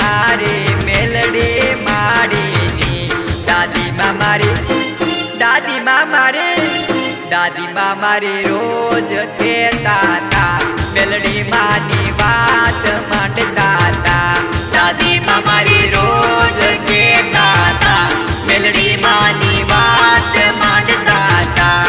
તારી મેલડી માડીની દાદીમાં મારી રોજ કહેતા તા મેલડી માની વાત માંડતા તા દાદીમાં મારી રોજ કહેતા તા મેલડી માની વાત માંડતા તા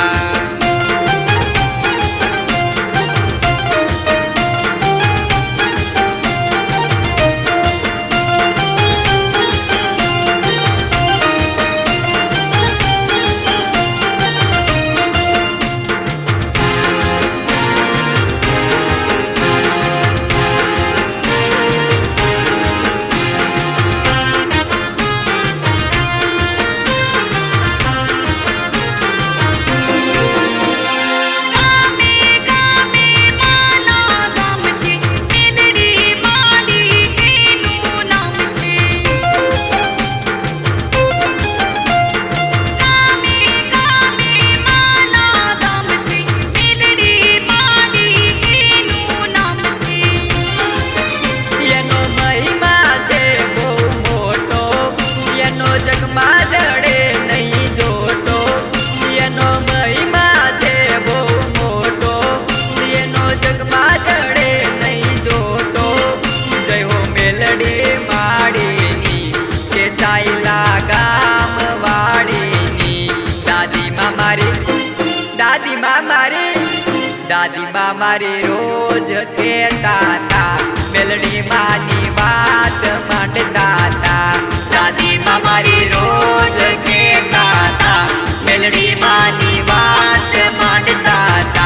દાદીમાં મારી રોજ કહેતા તા મેલડી માની વાત માંડતા તા દાદીમાં મારી રોજ કહેતા તા મેલડી માની વાત માંડતા તા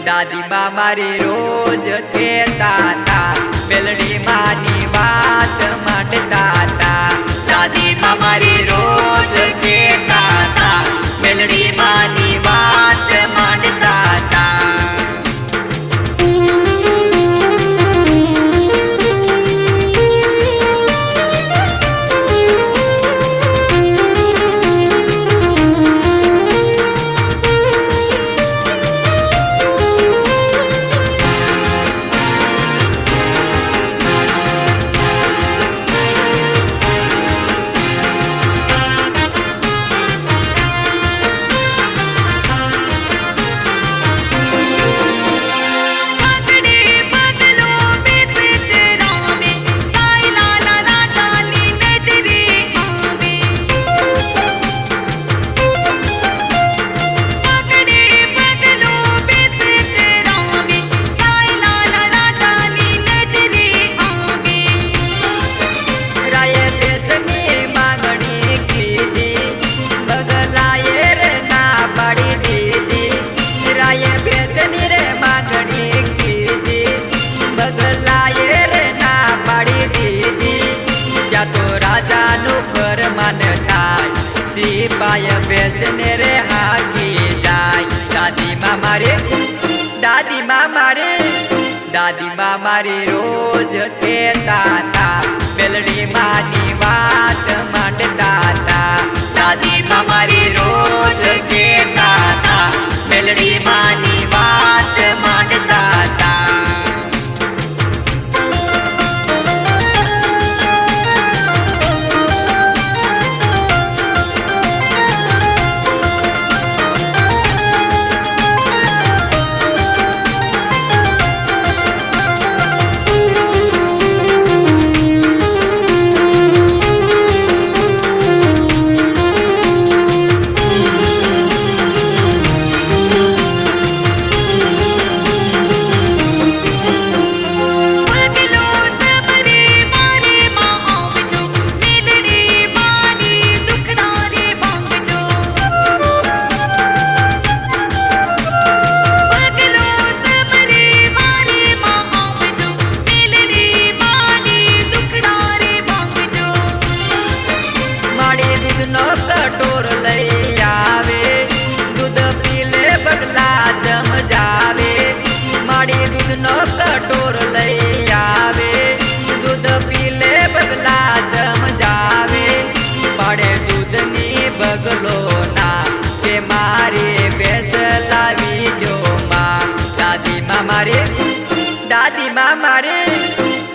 દાદીમાં મારી રોજ કહેતા તા મેલડી માની વાત માંડતા તા દાદીમાં મારી રોજ કહેતા તા મેલડી માની વાત માંડતા તા સિપાય બેસને રે હાકી જાય દાદીમાં મારી રોજ કહેતા તા મેલડી માની વાત માંડતા તા દાદીમાં મારી રોજ કહેતા તા મેલડી માની વાત માંડતા તા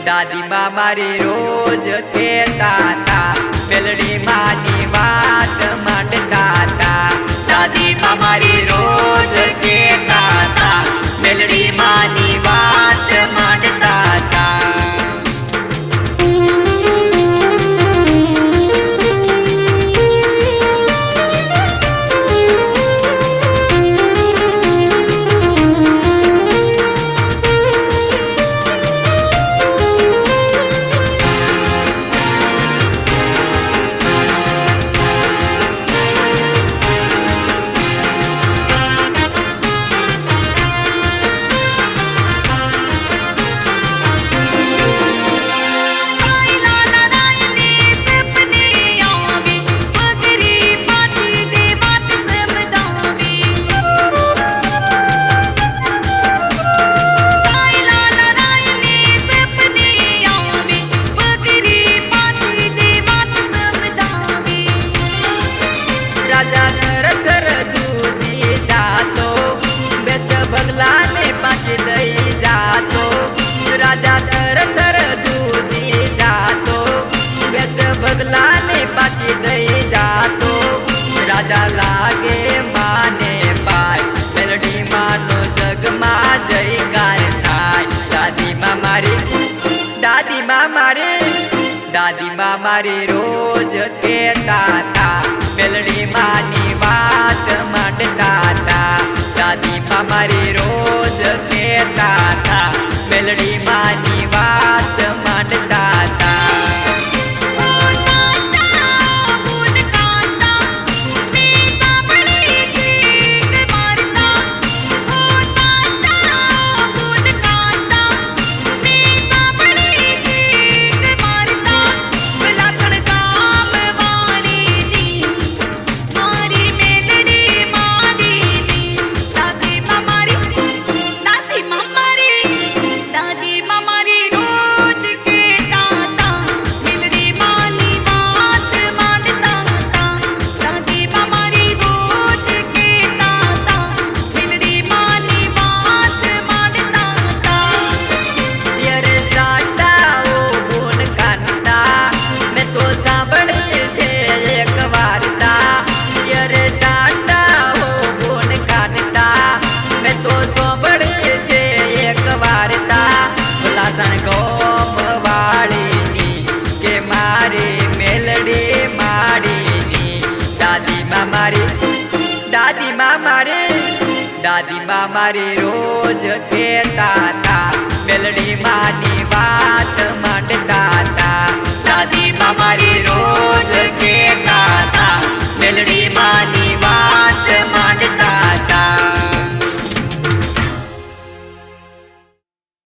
દાદી માં મારી રોજ કહેતા તા મેલડી માની વાત માંડતા તા દાદી માં મારી રોજ કહેતા તા મેલડી માની વાત માંડતા તા राजा थर थर दूधी जातो बेच बगलाने पाછી દઈ જાતો રાજા લાગે માને પાય મેલડી માનો જગમાં જયકાર થાય દાદી માં મારી રોજ કહેતા તા મેલડી માની વાત માંડતા તા દાદી માં મારી રોજ કહેતા તા મેલડી માની વાત માંડતા તા દાદી માં મારી રોજ કહેતા તા મેલડી માની